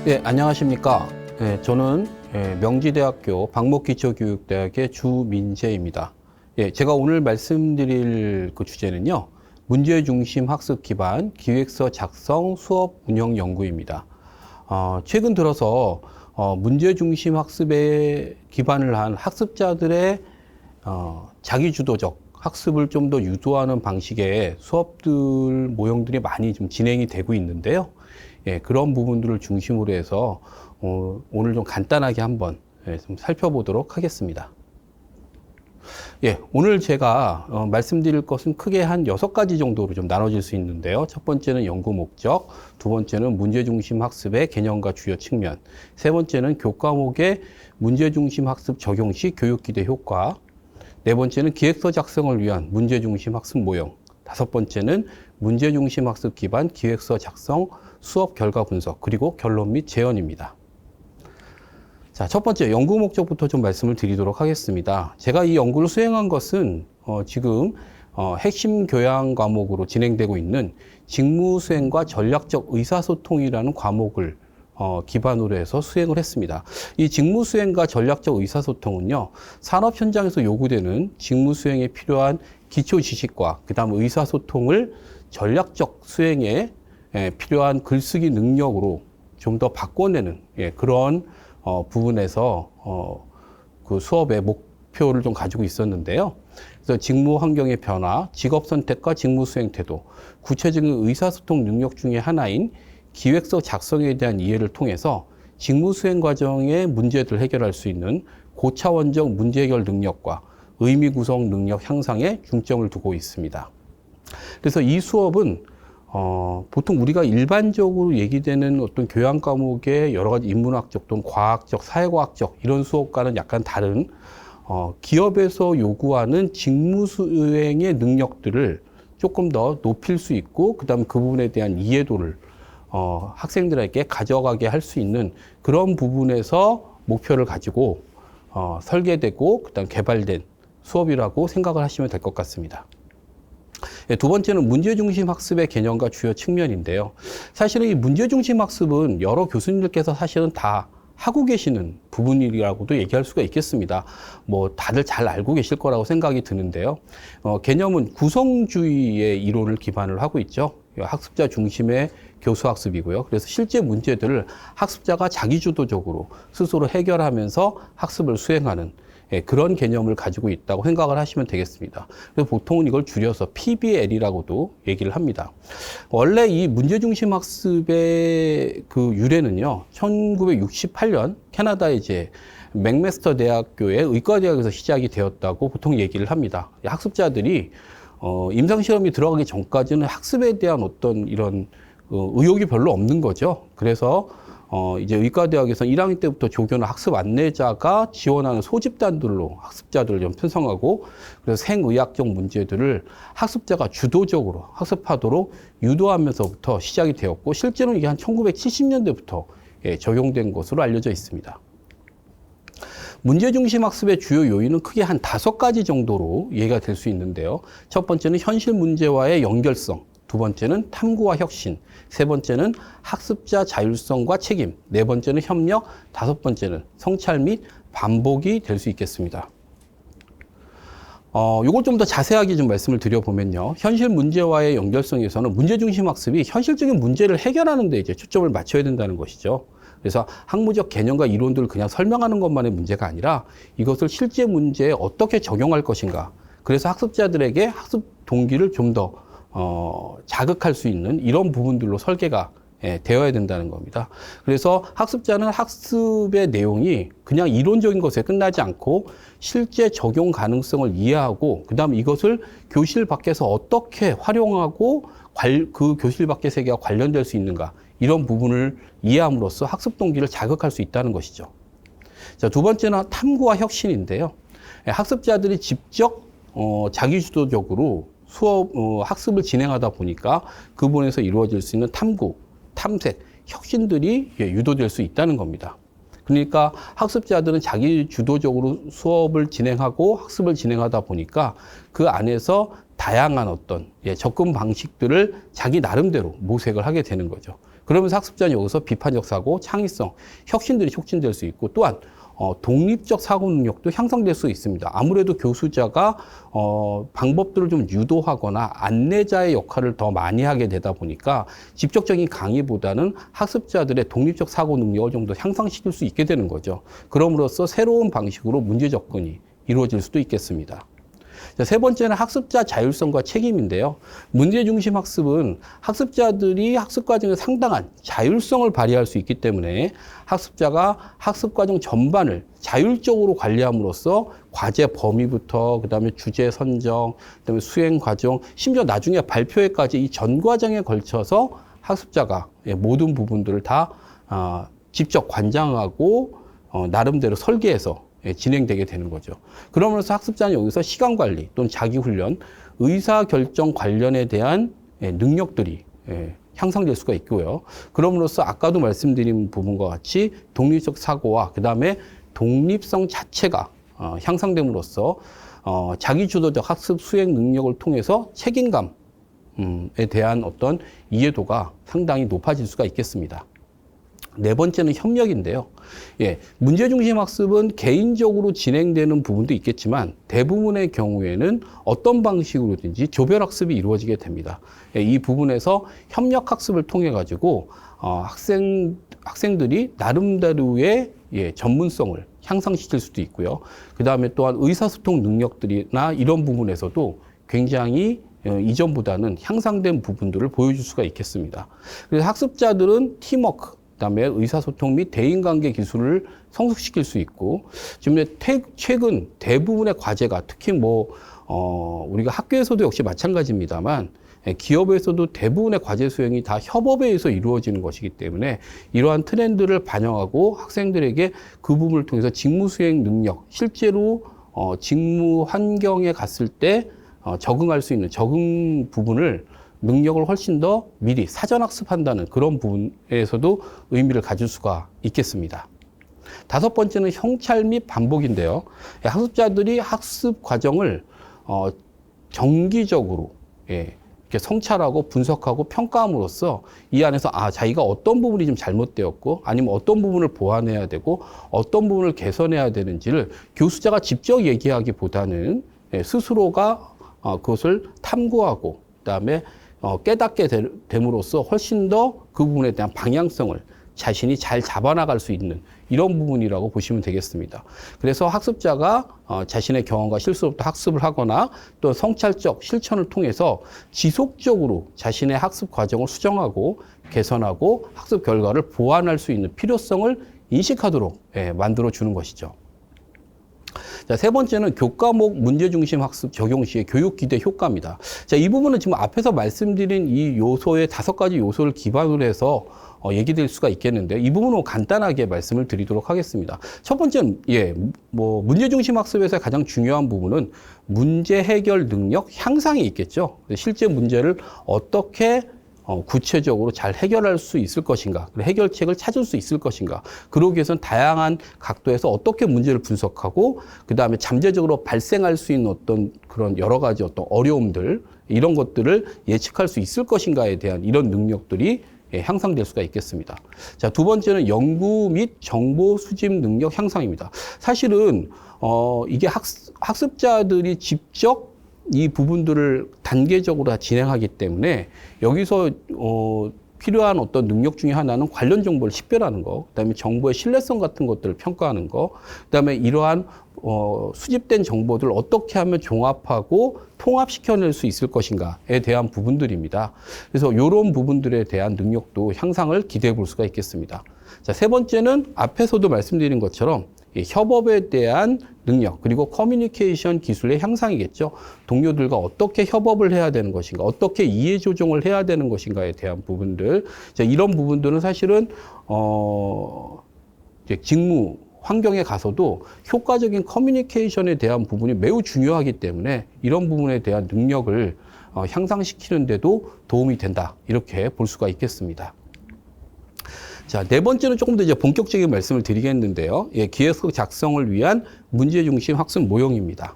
네, 안녕하십니까. 저는 명지대학교 방목기초교육대학의 주민재입니다. 제가 오늘 말씀드릴 그 주제는요, 문제중심 학습 기반 기획서 작성 수업 운영 연구입니다. 최근 들어서 문제중심 학습에 기반을 한 학습자들의 자기주도적 학습을 좀 더 유도하는 방식의 수업들 모형들이 많이 좀 진행이 되고 있는데요. 그런 부분들을 중심으로 해서 오늘 좀 간단하게 한번 좀 살펴보도록 하겠습니다. 오늘 제가 말씀드릴 것은 크게 한 6가지 정도로 좀 나눠질 수 있는데요. 첫 번째는 연구 목적, 두 번째는 문제중심 학습의 개념과 주요 측면, 세 번째는 교과목의 문제중심 학습 적용 시 교육기대 효과, 네 번째는 기획서 작성을 위한 문제중심 학습 모형, 다섯 번째는 문제중심 학습 기반 기획서 작성 수업 결과 분석, 그리고 결론 및 제언입니다. 자, 첫 번째 연구 목적부터 좀 말씀을 드리도록 하겠습니다. 제가 이 연구를 수행한 것은 지금 핵심 교양 과목으로 진행되고 있는 직무수행과 전략적 의사소통이라는 과목을 기반으로 해서 수행을 했습니다. 이 직무수행과 전략적 의사소통은요, 산업 현장에서 요구되는 직무수행에 필요한 기초 지식과 그 다음 의사소통을 전략적 수행에 필요한 글쓰기 능력으로 좀 더 바꿔내는 그런 부분에서 그 수업의 목표를 좀 가지고 있었는데요. 그래서 직무 환경의 변화, 직업 선택과 직무 수행 태도, 구체적인 의사소통 능력 중에 하나인 기획서 작성에 대한 이해를 통해서 직무 수행 과정의 문제들을 해결할 수 있는 고차원적 문제 해결 능력과 의미 구성 능력 향상에 중점을 두고 있습니다. 그래서 이 수업은 보통 우리가 일반적으로 얘기되는 어떤 교양 과목의 여러 가지 인문학적 또는 과학적, 사회과학적 이런 수업과는 약간 다른 기업에서 요구하는 직무 수행의 능력들을 조금 더 높일 수 있고 그다음 그 부분에 대한 이해도를 학생들에게 가져가게 할 수 있는 그런 부분에서 목표를 가지고 설계되고 그다음 개발된 수업이라고 생각을 하시면 될 것 같습니다. 두 번째는 문제중심 학습의 개념과 주요 측면인데요. 사실은 이 문제중심 학습은 여러 교수님들께서 사실은 다 하고 계시는 부분이라고도 얘기할 수가 있겠습니다. 뭐 다들 잘 알고 계실 거라고 생각이 드는데요. 개념은 구성주의의 이론을 기반을 하고 있죠. 학습자 중심의 교수학습이고요. 그래서 실제 문제들을 학습자가 자기주도적으로 스스로 해결하면서 학습을 수행하는 그런 개념을 가지고 있다고 생각을 하시면 되겠습니다. 그래서 보통은 이걸 줄여서 PBL이라고도 얘기를 합니다. 원래 이 문제중심 학습의 그 유래는요, 1968년 캐나다의 이제 맥메스터 대학교의 의과대학에서 시작이 되었다고 보통 얘기를 합니다. 학습자들이 임상시험이 들어가기 전까지는 학습에 대한 어떤 이런 의욕이 별로 없는 거죠. 그래서 이제 의과대학에서는 1학년 때부터 조교나 학습 안내자가 지원하는 소집단들로 학습자들을 좀 편성하고 그래서 생의학적 문제들을 학습자가 주도적으로 학습하도록 유도하면서부터 시작이 되었고 실제로는 이게 한 1970년대부터 적용된 것으로 알려져 있습니다. 문제중심 학습의 주요 요인은 크게 한 5가지 정도로 이해가 될 수 있는데요. 첫 번째는 현실 문제와의 연결성, 두 번째는 탐구와 혁신, 세 번째는 학습자 자율성과 책임, 네 번째는 협력, 다섯 번째는 성찰 및 반복이 될 수 있겠습니다. 요걸 좀 더 자세하게 좀 말씀을 드려보면요. 현실 문제와의 연결성에서는 문제중심 학습이 현실적인 문제를 해결하는 데 이제 초점을 맞춰야 된다는 것이죠. 그래서 학문적 개념과 이론들을 그냥 설명하는 것만의 문제가 아니라 이것을 실제 문제에 어떻게 적용할 것인가. 그래서 학습자들에게 학습 동기를 좀 더 자극할 수 있는 이런 부분들로 설계가 되어야 된다는 겁니다. 그래서 학습자는 학습의 내용이 그냥 이론적인 것에 끝나지 않고 실제 적용 가능성을 이해하고 그다음 이것을 교실 밖에서 어떻게 활용하고 그 교실 밖의 세계와 관련될 수 있는가 이런 부분을 이해함으로써 학습 동기를 자극할 수 있다는 것이죠. 자, 두 번째는 탐구와 혁신인데요. 학습자들이 직접 자기주도적으로 학습을 진행하다 보니까 그 부분에서 이루어질 수 있는 탐구, 탐색, 혁신들이 유도될 수 있다는 겁니다. 그러니까 학습자들은 자기 주도적으로 수업을 진행하고 학습을 진행하다 보니까 그 안에서 다양한 어떤 접근 방식들을 자기 나름대로 모색을 하게 되는 거죠. 그러면서 학습자는 여기서 비판적 사고, 창의성, 혁신들이 촉진될 수 있고 또한 독립적 사고 능력도 향상될 수 있습니다. 아무래도 교수자가 방법들을 좀 유도하거나 안내자의 역할을 더 많이 하게 되다 보니까 직접적인 강의보다는 학습자들의 독립적 사고 능력을 좀 더 향상시킬 수 있게 되는 거죠. 그럼으로써 새로운 방식으로 문제 접근이 이루어질 수도 있겠습니다. 세 번째는 학습자 자율성과 책임인데요. 문제중심 학습은 학습자들이 학습 과정에 상당한 자율성을 발휘할 수 있기 때문에 학습자가 학습 과정 전반을 자율적으로 관리함으로써 과제 범위부터 그다음에 주제 선정, 그다음에 수행 과정, 심지어 나중에 발표회까지 이 전 과정에 걸쳐서 학습자가 모든 부분들을 다 직접 관장하고 나름대로 설계해서 진행되게 되는 거죠. 그러면서 학습자는 여기서 시간 관리 또는 자기 훈련, 의사 결정 관련에 대한 능력들이 향상될 수가 있고요. 그럼으로써 아까도 말씀드린 부분과 같이 독립적 사고와 그다음에 독립성 자체가 향상됨으로써 자기 주도적 학습 수행 능력을 통해서 책임감에 대한 어떤 이해도가 상당히 높아질 수가 있겠습니다. 네 번째는 협력인데요. 문제중심 학습은 개인적으로 진행되는 부분도 있겠지만 대부분의 경우에는 어떤 방식으로든지 조별학습이 이루어지게 됩니다. 이 부분에서 협력학습을 통해 가지고 학생들이 나름대로의 전문성을 향상시킬 수도 있고요. 그 다음에 또한 의사소통 능력들이나 이런 부분에서도 굉장히 이전보다는 향상된 부분들을 보여줄 수가 있겠습니다. 그래서 학습자들은 팀워크, 그다음에 의사소통 및 대인관계 기술을 성숙시킬 수 있고 지금 최근 대부분의 과제가 특히 우리가 학교에서도 역시 마찬가지입니다만 기업에서도 대부분의 과제 수행이 다 협업에 의해서 이루어지는 것이기 때문에 이러한 트렌드를 반영하고 학생들에게 그 부분을 통해서 직무 수행 능력, 실제로 직무 환경에 갔을 때 적응할 수 있는 적응 부분을 능력을 훨씬 더 미리 사전 학습한다는 그런 부분에서도 의미를 가질 수가 있겠습니다. 다섯 번째는 성찰 및 반복인데요. 학습자들이 학습 과정을 정기적으로 이렇게 성찰하고 분석하고 평가함으로써 이 안에서 자기가 어떤 부분이 좀 잘못되었고 아니면 어떤 부분을 보완해야 되고 어떤 부분을 개선해야 되는지를 교수자가 직접 얘기하기보다는 스스로가 그것을 탐구하고 그다음에 깨닫게 됨으로써 훨씬 더 그 부분에 대한 방향성을 자신이 잘 잡아나갈 수 있는 이런 부분이라고 보시면 되겠습니다. 그래서 학습자가 자신의 경험과 실수로부터 학습을 하거나 또 성찰적 실천을 통해서 지속적으로 자신의 학습 과정을 수정하고 개선하고 학습 결과를 보완할 수 있는 필요성을 인식하도록 만들어 주는 것이죠. 자, 세 번째는 교과목 문제중심 학습 적용 시의 교육 기대 효과입니다. 자, 이 부분은 지금 앞에서 말씀드린 이 요소의 5가지 요소를 기반으로 해서 얘기될 수가 있겠는데 이 부분은 간단하게 말씀을 드리도록 하겠습니다. 첫 번째는 문제중심 학습에서 가장 중요한 부분은 문제 해결 능력 향상이 있겠죠. 실제 문제를 어떻게 구체적으로 잘 해결할 수 있을 것인가, 해결책을 찾을 수 있을 것인가, 그러기 위해서는 다양한 각도에서 어떻게 문제를 분석하고, 그 다음에 잠재적으로 발생할 수 있는 어떤 그런 여러 가지 어떤 어려움들, 이런 것들을 예측할 수 있을 것인가에 대한 이런 능력들이 향상될 수가 있겠습니다. 자, 두 번째는 연구 및 정보 수집 능력 향상입니다. 사실은, 이게 학습자들이 직접 이 부분들을 단계적으로 다 진행하기 때문에 여기서 필요한 어떤 능력 중에 하나는 관련 정보를 식별하는 거, 그다음에 정보의 신뢰성 같은 것들을 평가하는 거, 그다음에 이러한 수집된 정보들을 어떻게 하면 종합하고 통합시켜낼 수 있을 것인가에 대한 부분들입니다. 그래서 이런 부분들에 대한 능력도 향상을 기대해 볼 수가 있겠습니다. 자, 세 번째는 앞에서도 말씀드린 것처럼 협업에 대한 능력 그리고 커뮤니케이션 기술의 향상이겠죠. 동료들과 어떻게 협업을 해야 되는 것인가, 어떻게 이해 조정을 해야 되는 것인가에 대한 부분들. 자, 이런 부분들은 사실은 직무 환경에 가서도 효과적인 커뮤니케이션에 대한 부분이 매우 중요하기 때문에 이런 부분에 대한 능력을 향상시키는 데도 도움이 된다, 이렇게 볼 수가 있겠습니다. 자, 네 번째는 조금 더 이제 본격적인 말씀을 드리겠는데요. 기획서 작성을 위한 문제중심 학습 모형입니다.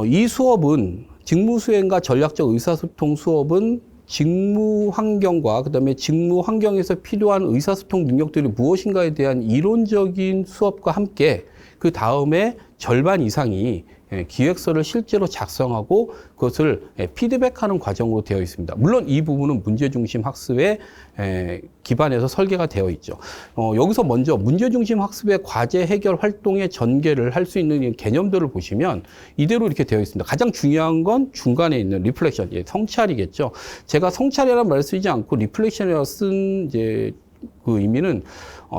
이 수업은 직무 수행과 전략적 의사소통 수업은 직무 환경과 그다음에 직무 환경에서 필요한 의사소통 능력들이 무엇인가에 대한 이론적인 수업과 함께 그 다음에 절반 이상이 기획서를 실제로 작성하고 그것을 피드백하는 과정으로 되어 있습니다. 물론 이 부분은 문제중심 학습에 기반해서 설계가 되어 있죠. 여기서 먼저 문제중심 학습의 과제 해결 활동의 전개를 할 수 있는 개념들을 보시면 이대로 이렇게 되어 있습니다. 가장 중요한 건 중간에 있는 리플렉션, 성찰이겠죠. 제가 성찰이라는 말을 쓰지 않고 리플렉션이라고 쓴 이제 그 의미는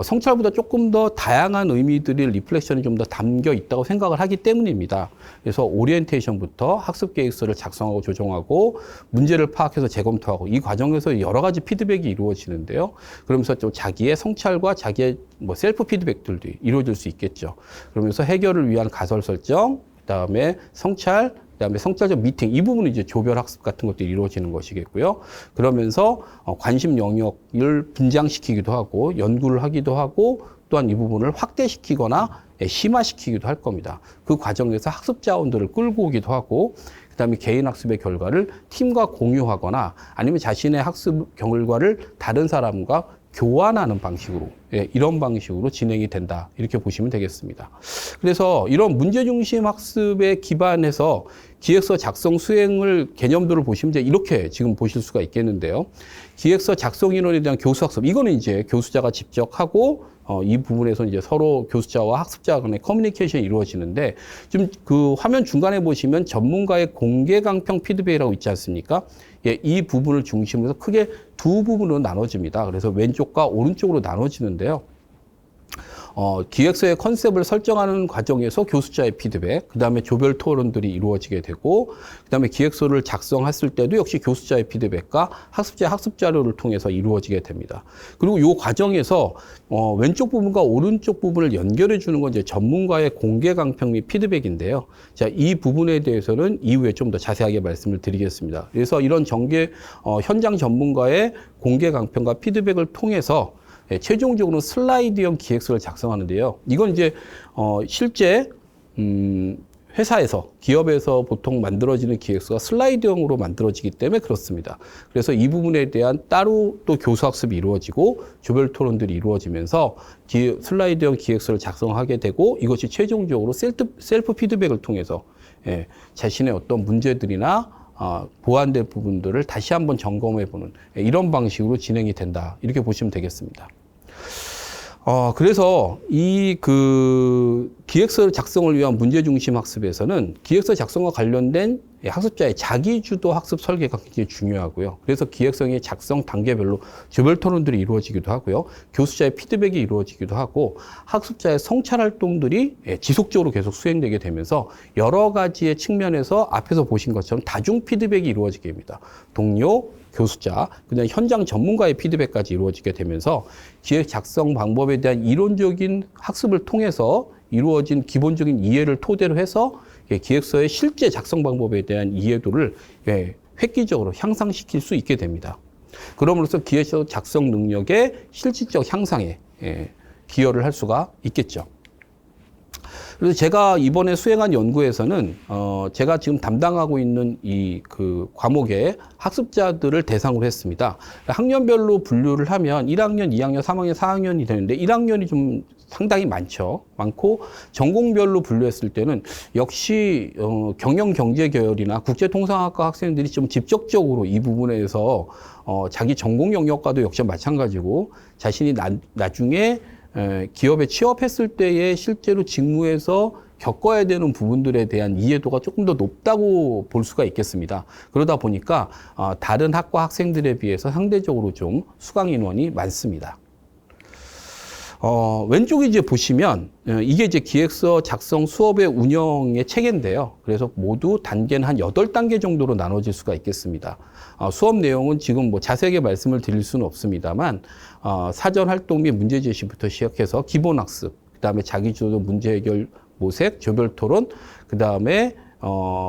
성찰보다 조금 더 다양한 의미들이 리플렉션이 좀 더 담겨 있다고 생각을 하기 때문입니다. 그래서 오리엔테이션부터 학습 계획서를 작성하고 조정하고 문제를 파악해서 재검토하고 이 과정에서 여러 가지 피드백이 이루어지는데요. 그러면서 또 자기의 성찰과 자기의 셀프 피드백들도 이루어질 수 있겠죠. 그러면서 해결을 위한 가설 설정, 그다음에 성찰, 그다음에 성찰적 미팅, 이 부분은 이제 조별 학습 같은 것들이 이루어지는 것이겠고요. 그러면서 관심 영역을 분장시키기도 하고 연구를 하기도 하고 또한 이 부분을 확대시키거나 심화시키기도 할 겁니다. 그 과정에서 학습 자원들을 끌고 오기도 하고 그다음에 개인 학습의 결과를 팀과 공유하거나 아니면 자신의 학습 결과를 다른 사람과 교환하는 방식으로 이런 방식으로 진행이 된다 이렇게 보시면 되겠습니다. 그래서 이런 문제중심 학습에 기반해서 기획서 작성 수행을 개념들을 보시면 이제 이렇게 지금 보실 수가 있겠는데요. 기획서 작성 인원에 대한 교수학습, 이거는 이제 교수자가 직접 하고 이 부분에서 이제 서로 교수자와 학습자 간의 커뮤니케이션이 이루어지는데 좀 그 화면 중간에 보시면 전문가의 공개 강평 피드백이라고 있지 않습니까? 이 부분을 중심으로 해서 크게 두 부분으로 나눠집니다. 그래서 왼쪽과 오른쪽으로 나눠지는데요. 기획서의 컨셉을 설정하는 과정에서 교수자의 피드백, 그 다음에 조별 토론들이 이루어지게 되고, 그 다음에 기획서를 작성했을 때도 역시 교수자의 피드백과 학습자의 학습 자료를 통해서 이루어지게 됩니다. 그리고 이 과정에서 왼쪽 부분과 오른쪽 부분을 연결해 주는 건 이제 전문가의 공개 강평 및 피드백인데요. 자, 이 부분에 대해서는 이후에 좀 더 자세하게 말씀을 드리겠습니다. 그래서 이런 현장 전문가의 공개 강평과 피드백을 통해서 최종적으로 슬라이드형 기획서를 작성하는데요. 이건 이제 실제 회사에서 기업에서 보통 만들어지는 기획서가 슬라이드형으로 만들어지기 때문에 그렇습니다. 그래서 이 부분에 대한 따로 또 교수학습이 이루어지고 조별 토론들이 이루어지면서 슬라이드형 기획서를 작성하게 되고 이것이 최종적으로 셀프 피드백을 통해서 자신의 어떤 문제들이나 보완될 부분들을 다시 한번 점검해보는 이런 방식으로 진행이 된다. 이렇게 보시면 되겠습니다. 그래서 기획서 작성을 위한 문제중심 학습에서는 기획서 작성과 관련된 학습자의 자기주도 학습 설계가 굉장히 중요하고요. 그래서 기획서의 작성 단계별로 조별 토론들이 이루어지기도 하고요. 교수자의 피드백이 이루어지기도 하고 학습자의 성찰 활동들이 지속적으로 계속 수행되게 되면서 여러 가지의 측면에서 앞에서 보신 것처럼 다중 피드백이 이루어지게 됩니다. 동료, 교수자, 그다음에 현장 전문가의 피드백까지 이루어지게 되면서 기획 작성 방법에 대한 이론적인 학습을 통해서 이루어진 기본적인 이해를 토대로 해서 기획서의 실제 작성 방법에 대한 이해도를 획기적으로 향상시킬 수 있게 됩니다. 그럼으로써 기획서 작성 능력의 실질적 향상에 기여를 할 수가 있겠죠. 그래서 제가 이번에 수행한 연구에서는 제가 지금 담당하고 있는 그 과목의 학습자들을 대상으로 했습니다. 학년별로 분류를 하면 1학년, 2학년, 3학년, 4학년이 되는데 1학년이 좀 상당히 많고 전공별로 분류했을 때는 역시 경영경제 계열이나 국제통상학과 학생들이 좀 직접적으로 이 부분에서 자기 전공 영역과도 역시 마찬가지고 자신이 나중에 기업에 취업했을 때에 실제로 직무에서 겪어야 되는 부분들에 대한 이해도가 조금 더 높다고 볼 수가 있겠습니다. 그러다 보니까 다른 학과 학생들에 비해서 상대적으로 좀 수강 인원이 많습니다. 왼쪽에 이제 보시면 이게 이제 기획서 작성 수업의 운영의 체계인데요. 그래서 모두 단계는 한 8단계 정도로 나눠질 수가 있겠습니다. 수업 내용은 지금 뭐 자세하게 말씀을 드릴 수는 없습니다만 사전 활동 및 문제 제시부터 시작해서 기본 학습, 그다음에 자기주도 문제 해결 모색, 조별 토론, 그다음에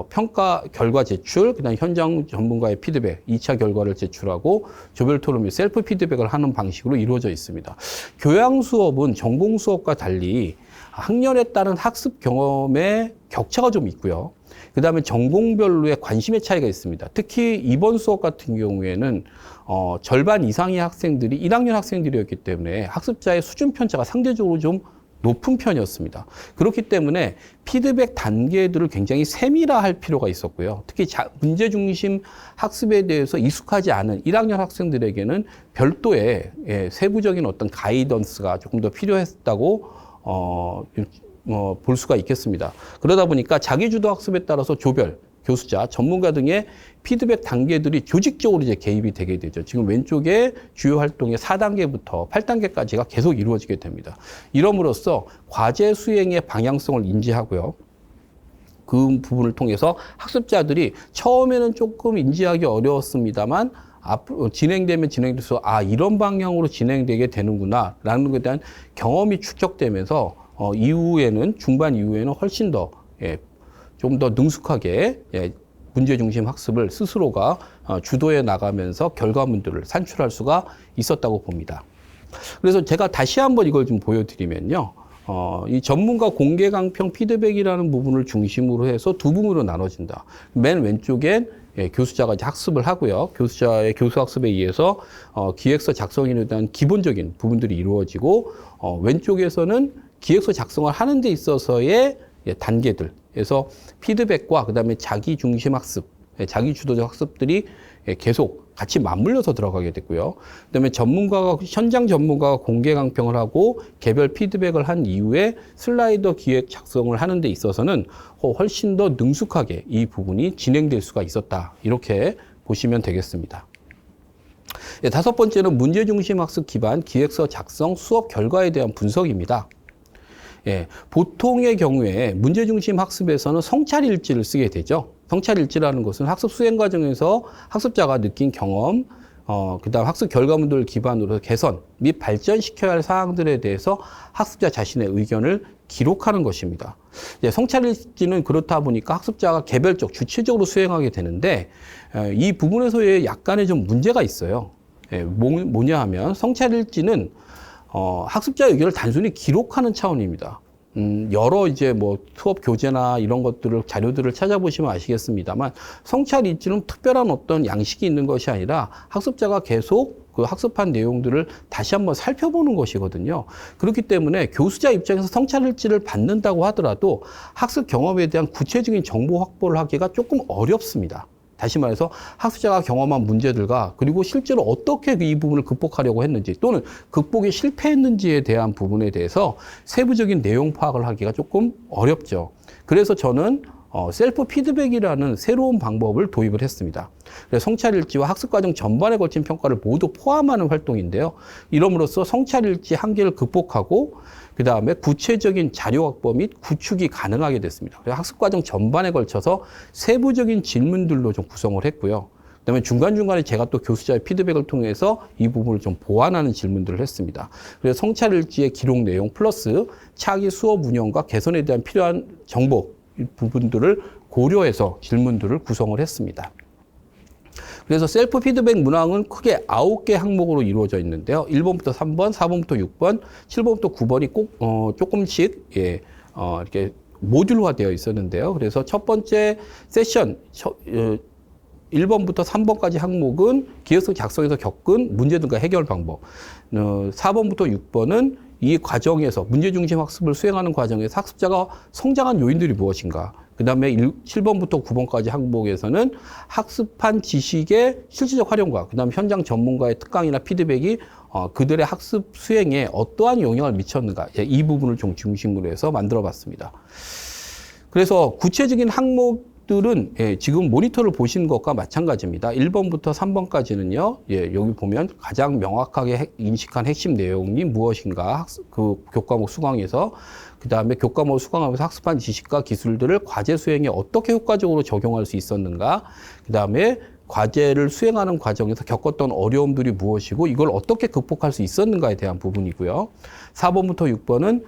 평가 결과 제출, 그다음 현장 전문가의 피드백, 2차 결과를 제출하고 조별 토론 및 셀프 피드백을 하는 방식으로 이루어져 있습니다. 교양 수업은 전공 수업과 달리 학년에 따른 학습 경험의 격차가 좀 있고요. 그다음에 전공별로의 관심의 차이가 있습니다. 특히 이번 수업 같은 경우에는 절반 이상의 학생들이 1학년 학생들이었기 때문에 학습자의 수준 편차가 상대적으로 좀 높은 편이었습니다. 그렇기 때문에 피드백 단계들을 굉장히 세밀화할 필요가 있었고요. 특히 문제 중심 학습에 대해서 익숙하지 않은 1학년 학생들에게는 별도의 세부적인 어떤 가이던스가 조금 더 필요했다고 볼 수가 있겠습니다. 그러다 보니까 자기주도 학습에 따라서 조별, 교수자, 전문가 등의 피드백 단계들이 조직적으로 이제 개입이 되게 되죠. 지금 왼쪽에 주요 활동의 4단계부터 8단계까지가 계속 이루어지게 됩니다. 이럼으로써 과제 수행의 방향성을 인지하고요. 그 부분을 통해서 학습자들이 처음에는 조금 인지하기 어려웠습니다만 앞으로 진행되면 진행돼서 이런 방향으로 진행되게 되는구나 라는 것에 대한 경험이 축적되면서 이후에는 중반 이후에는 훨씬 더 좀 더 능숙하게 문제 중심 학습을 스스로가 주도해 나가면서 결과물들을 산출할 수가 있었다고 봅니다. 그래서 제가 다시 한번 이걸 좀 보여드리면요. 이 전문가 공개 강평 피드백이라는 부분을 중심으로 해서 두 부분으로 나눠진다. 맨 왼쪽엔 교수자가 이제 학습을 하고요. 교수자의 교수 학습에 의해서 기획서 작성에 대한 기본적인 부분들이 이루어지고 왼쪽에서는 기획서 작성을 하는 데 있어서의 단계들. 그래서 피드백과 그다음에 자기 중심 학습, 자기 주도적 학습들이 계속 같이 맞물려서 들어가게 됐고요. 그다음에 현장 전문가가 공개 강평을 하고 개별 피드백을 한 이후에 슬라이더 기획 작성을 하는 데 있어서는 훨씬 더 능숙하게 이 부분이 진행될 수가 있었다. 이렇게 보시면 되겠습니다. 다섯 번째는 문제 중심 학습 기반 기획서 작성 수업 결과에 대한 분석입니다. 보통의 경우에 문제중심 학습에서는 성찰일지를 쓰게 되죠. 성찰일지라는 것은 학습 수행 과정에서 학습자가 느낀 경험, 그다음 학습 결과물들을 기반으로 개선 및 발전시켜야 할 사항들에 대해서 학습자 자신의 의견을 기록하는 것입니다. 성찰일지는 그렇다 보니까 학습자가 개별적, 주체적으로 수행하게 되는데 이 부분에서의 약간의 좀 문제가 있어요. 뭐냐 하면 성찰일지는 학습자의 의견을 단순히 기록하는 차원입니다. 여러 이제 수업 교재나 이런 것들을, 자료들을 찾아보시면 아시겠습니다만, 성찰일지는 특별한 어떤 양식이 있는 것이 아니라 학습자가 계속 그 학습한 내용들을 다시 한번 살펴보는 것이거든요. 그렇기 때문에 교수자 입장에서 성찰일지를 받는다고 하더라도 학습 경험에 대한 구체적인 정보 확보를 하기가 조금 어렵습니다. 다시 말해서 학습자가 경험한 문제들과 그리고 실제로 어떻게 이 부분을 극복하려고 했는지 또는 극복에 실패했는지에 대한 부분에 대해서 세부적인 내용 파악을 하기가 조금 어렵죠. 그래서 저는 셀프 피드백이라는 새로운 방법을 도입을 했습니다. 그래서 성찰일지와 학습과정 전반에 걸친 평가를 모두 포함하는 활동인데요. 이럼으로써 성찰일지 한계를 극복하고 그 다음에 구체적인 자료 확보 및 구축이 가능하게 됐습니다. 그래서 학습과정 전반에 걸쳐서 세부적인 질문들로 좀 구성을 했고요. 그 다음에 중간중간에 제가 또 교수자의 피드백을 통해서 이 부분을 좀 보완하는 질문들을 했습니다. 그래서 성찰일지의 기록 내용 플러스 차기 수업 운영과 개선에 대한 필요한 정보 부분들을 고려해서 질문들을 구성을 했습니다. 그래서 셀프 피드백 문항은 크게 9개 항목으로 이루어져 있는데요. 1번부터 3번, 4번부터 6번, 7번부터 9번이 꼭 조금씩 이렇게 모듈화되어 있었는데요. 그래서 첫 번째 세션 1번부터 3번까지 항목은 기획서 작성에서 겪은 문제 등과 해결 방법. 4번부터 6번은 이 과정에서 문제중심 학습을 수행하는 과정에서 학습자가 성장한 요인들이 무엇인가. 그 다음에 7번부터 9번까지 항목에서는 학습한 지식의 실질적 활용과 그 다음 현장 전문가의 특강이나 피드백이 그들의 학습 수행에 어떠한 영향을 미쳤는가. 이 부분을 좀 중심으로 해서 만들어 봤습니다. 그래서 구체적인 항목들은 지금 모니터를 보신 것과 마찬가지입니다. 1번부터 3번까지는요, 여기 보면 가장 명확하게 인식한 핵심 내용이 무엇인가, 그 교과목 수강에서, 그 다음에 교과목을 수강하면서 학습한 지식과 기술들을 과제 수행에 어떻게 효과적으로 적용할 수 있었는가, 그 다음에 과제를 수행하는 과정에서 겪었던 어려움들이 무엇이고 이걸 어떻게 극복할 수 있었는가에 대한 부분이고요. 4번부터 6번은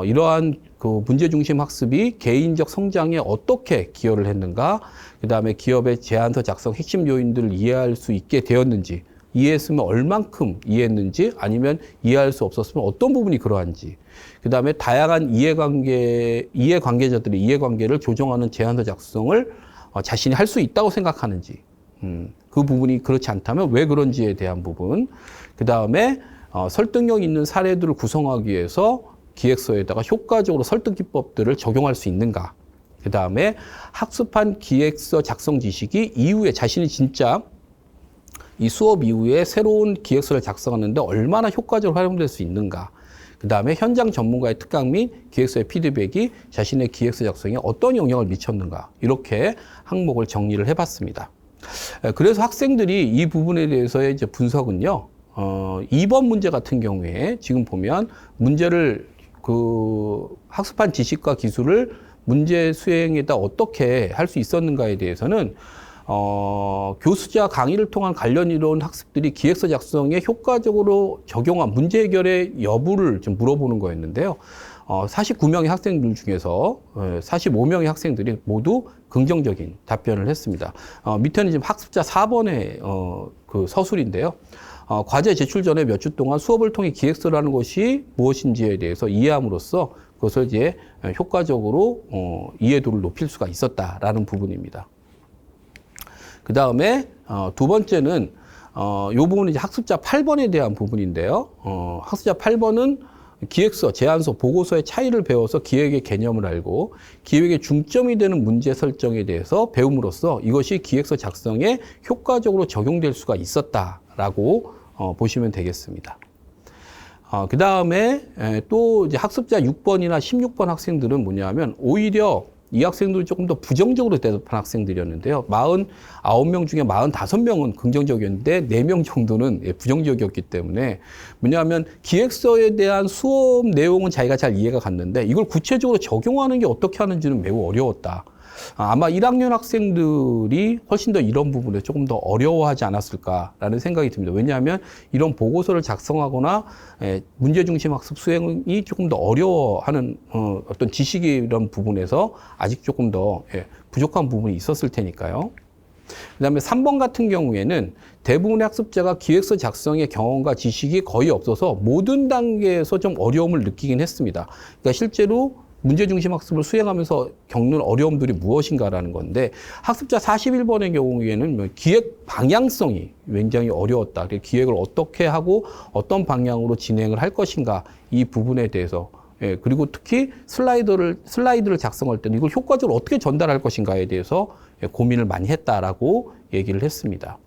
이러한 그 문제중심 학습이 개인적 성장에 어떻게 기여를 했는가, 그 다음에 기업의 제안서 작성 핵심 요인들을 이해할 수 있게 되었는지, 이해했으면 얼만큼 이해했는지 아니면 이해할 수 없었으면 어떤 부분이 그러한지 그 다음에 다양한 이해관계자들의 이해관계를 조정하는 제안서 작성을 자신이 할 수 있다고 생각하는지 그 부분이 그렇지 않다면 왜 그런지에 대한 부분 그 다음에 설득력 있는 사례들을 구성하기 위해서 기획서에다가 효과적으로 설득 기법들을 적용할 수 있는가 그 다음에 학습한 기획서 작성 지식이 이후에 자신이 진짜 이 수업 이후에 새로운 기획서를 작성하는데 얼마나 효과적으로 활용될 수 있는가 그 다음에 현장 전문가의 특강 및 기획서의 피드백이 자신의 기획서 작성에 어떤 영향을 미쳤는가 이렇게 항목을 정리를 해봤습니다. 그래서 학생들이 이 부분에 대해서의 이제 분석은요, 2번 문제 같은 경우에 지금 보면 문제를 학습한 지식과 기술을 문제 수행에다 어떻게 할 수 있었는가에 대해서는 교수자 강의를 통한 관련 이론 학습들이 기획서 작성에 효과적으로 적용한 문제 해결의 여부를 좀 물어보는 거였는데요. 49명의 학생들 중에서 45명의 학생들이 모두 긍정적인 답변을 했습니다. 밑에는 지금 학습자 4번의 그 서술인데요. 과제 제출 전에 몇 주 동안 수업을 통해 기획서라는 것이 무엇인지에 대해서 이해함으로써 그것을 이제 효과적으로 이해도를 높일 수가 있었다라는 부분입니다. 그 다음에 두 번째는 이 부분은 이제 학습자 8번에 대한 부분인데요. 학습자 8번은 기획서, 제안서, 보고서의 차이를 배워서 기획의 개념을 알고 기획의 중점이 되는 문제 설정에 대해서 배움으로써 이것이 기획서 작성에 효과적으로 적용될 수가 있었다라고 보시면 되겠습니다. 그 다음에 또 이제 학습자 6번이나 16번 학생들은 뭐냐면 오히려 이 학생들이 조금 더 부정적으로 대답한 학생들이었는데요. 49명 중에 45명은 긍정적이었는데 4명 정도는 부정적이었기 때문에 뭐냐면 기획서에 대한 수업 내용은 자기가 잘 이해가 갔는데 이걸 구체적으로 적용하는 게 어떻게 하는지는 매우 어려웠다. 아마 1학년 학생들이 훨씬 더 이런 부분에 조금 더 어려워하지 않았을까라는 생각이 듭니다. 왜냐하면 이런 보고서를 작성하거나 문제 중심 학습 수행이 조금 더 어려워하는 어떤 지식이 이런 부분에서 아직 조금 더 부족한 부분이 있었을 테니까요. 그 다음에 3번 같은 경우에는 대부분의 학습자가 기획서 작성의 경험과 지식이 거의 없어서 모든 단계에서 좀 어려움을 느끼긴 했습니다. 그러니까 실제로 문제 중심 학습을 수행하면서 겪는 어려움들이 무엇인가라는 건데 학습자 41번의 경우에는 기획 방향성이 굉장히 어려웠다. 기획을 어떻게 하고 어떤 방향으로 진행을 할 것인가 이 부분에 대해서 그리고 특히 슬라이드를 작성할 때는 이걸 효과적으로 어떻게 전달할 것인가에 대해서 고민을 많이 했다라고 얘기를 했습니다.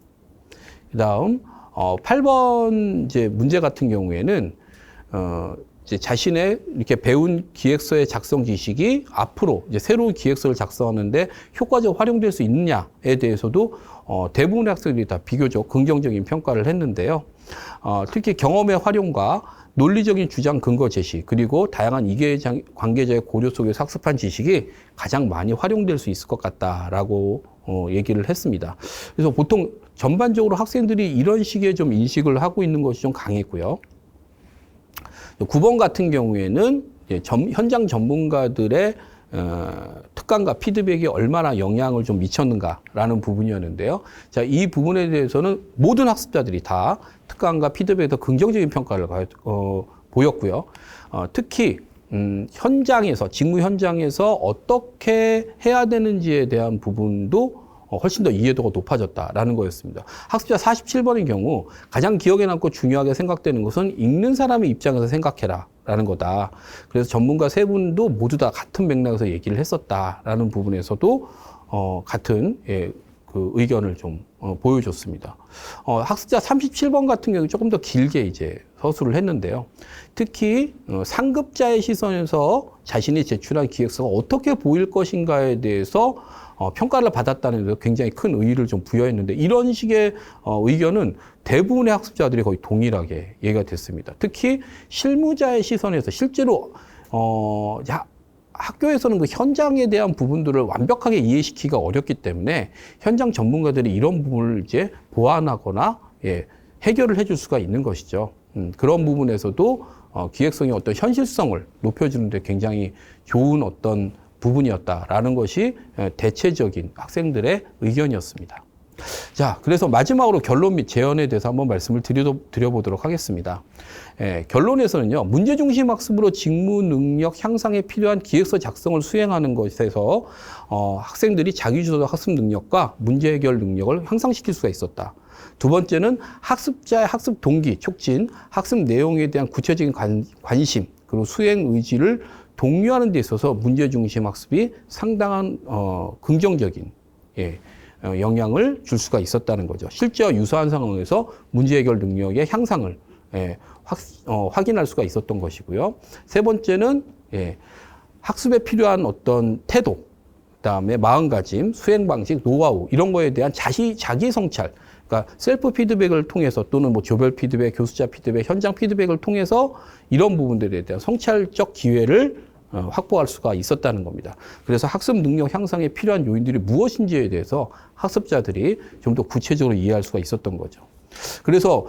그다음 8번 이제 문제 같은 경우에는 이제 자신의 이렇게 배운 기획서의 작성 지식이 앞으로 이제 새로운 기획서를 작성하는데 효과적으로 활용될 수 있느냐에 대해서도 대부분의 학생들이 다 비교적 긍정적인 평가를 했는데요. 특히 경험의 활용과 논리적인 주장 근거 제시 그리고 다양한 이해 관계자의 고려 속에서 학습한 지식이 가장 많이 활용될 수 있을 것 같다라고 얘기를 했습니다. 그래서 보통 전반적으로 학생들이 이런 식의 좀 인식을 하고 있는 것이 좀 강했고요. 9번 같은 경우에는 현장 전문가들의 특강과 피드백이 얼마나 영향을 좀 미쳤는가라는 부분이었는데요. 자, 이 부분에 대해서는 모든 학습자들이 다 특강과 피드백에 더 긍정적인 평가를 보였고요. 특히 현장에서 직무 현장에서 어떻게 해야 되는지에 대한 부분도 훨씬 더 이해도가 높아졌다라는 거였습니다. 학습자 47번의 경우 가장 기억에 남고 중요하게 생각되는 것은 읽는 사람의 입장에서 생각해라 라는 거다. 그래서 전문가 세 분도 모두 다 같은 맥락에서 얘기를 했었다라는 부분에서도 같은 그 의견을 좀 보여줬습니다. 학습자 37번 같은 경우 조금 더 길게 이제 서술을 했는데요. 특히 상급자의 시선에서 자신이 제출한 기획서가 어떻게 보일 것인가에 대해서 평가를 받았다는 데서 굉장히 큰 의의를 좀 부여했는데 이런 식의 의견은 대부분의 학습자들이 거의 동일하게 얘기가 됐습니다. 특히 실무자의 시선에서 실제로 학교에서는 그 현장에 대한 부분들을 완벽하게 이해시키기가 어렵기 때문에 현장 전문가들이 이런 부분을 이제 보완하거나 해결을 해줄 수가 있는 것이죠. 그런 부분에서도 기획성의 어떤 현실성을 높여주는 데 굉장히 좋은 어떤 부분이었다라는 것이 대체적인 학생들의 의견이었습니다. 자, 그래서 마지막으로 결론 및 제언에 대해서 한번 말씀을 드려보도록 하겠습니다. 결론에서는요, 문제중심 학습으로 직무 능력 향상에 필요한 기획서 작성을 수행하는 것에서 학생들이 자기주도적 학습 능력과 문제 해결 능력을 향상시킬 수가 있었다. 두 번째는 학습자의 학습 동기, 촉진, 학습 내용에 대한 구체적인 관심, 그리고 수행 의지를 독려하는 데 있어서 문제중심 학습이 상당한 긍정적인 영향을 줄 수가 있었다는 거죠. 실제와 유사한 상황에서 문제 해결 능력의 향상을 확인할 수가 있었던 것이고요. 세 번째는 학습에 필요한 어떤 태도, 그다음에 마음가짐, 수행 방식, 노하우 이런 거에 대한 자기 성찰, 그러니까 셀프 피드백을 통해서 또는 뭐 조별 피드백, 교수자 피드백, 현장 피드백을 통해서 이런 부분들에 대한 성찰적 기회를 확보할 수가 있었다는 겁니다. 그래서 학습 능력 향상에 필요한 요인들이 무엇인지에 대해서 학습자들이 좀 더 구체적으로 이해할 수가 있었던 거죠. 그래서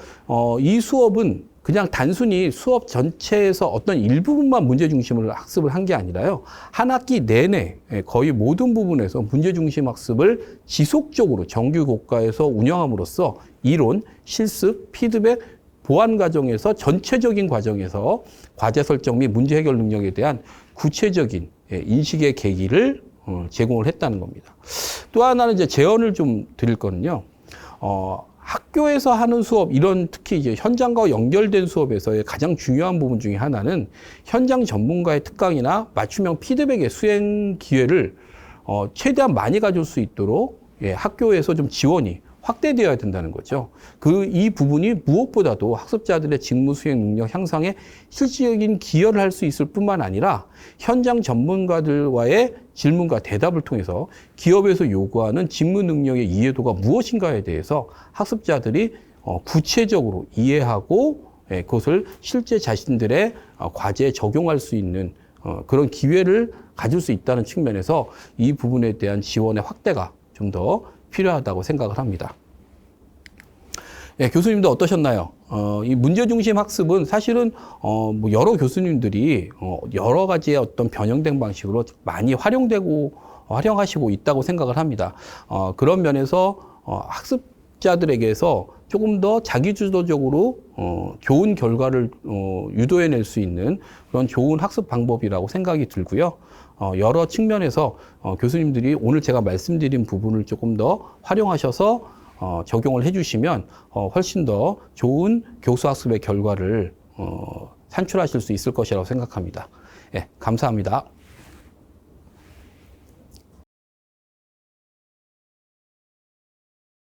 이 수업은 그냥 단순히 수업 전체에서 어떤 일부분만 문제 중심으로 학습을 한 게 아니라요. 한 학기 내내 거의 모든 부분에서 문제 중심 학습을 지속적으로 정규 교과에서 운영함으로써 이론, 실습, 피드백, 보완 과정에서 전체적인 과정에서 과제 설정 및 문제 해결 능력에 대한 구체적인 인식의 계기를 제공을 했다는 겁니다. 또 하나는 이제 제언을 좀 드릴 거는요. 학교에서 하는 수업, 이런 특히 이제 현장과 연결된 수업에서의 가장 중요한 부분 중에 하나는 현장 전문가의 특강이나 맞춤형 피드백의 수행 기회를 최대한 많이 가질 수 있도록 학교에서 좀 지원이 확대되어야 된다는 거죠. 이 부분이 무엇보다도 학습자들의 직무 수행 능력 향상에 실질적인 기여를 할 수 있을 뿐만 아니라 현장 전문가들과의 질문과 대답을 통해서 기업에서 요구하는 직무 능력의 이해도가 무엇인가에 대해서 학습자들이 구체적으로 이해하고 그것을 실제 자신들의 과제에 적용할 수 있는 그런 기회를 가질 수 있다는 측면에서 이 부분에 대한 지원의 확대가 좀 더 필요하다고 생각을 합니다. 교수님도 어떠셨나요? 이 문제중심 학습은 사실은 뭐 여러 교수님들이 여러 가지의 어떤 변형된 방식으로 많이 활용하시고 있다고 생각을 합니다. 그런 면에서 학습자들에게서 조금 더 자기주도적으로 좋은 결과를 유도해낼 수 있는 그런 좋은 학습 방법이라고 생각이 들고요. 여러 측면에서 교수님들이 오늘 제가 말씀드린 부분을 조금 더 활용하셔서 적용을 해주시면 훨씬 더 좋은 교수학습의 결과를 산출하실 수 있을 것이라고 생각합니다. 감사합니다.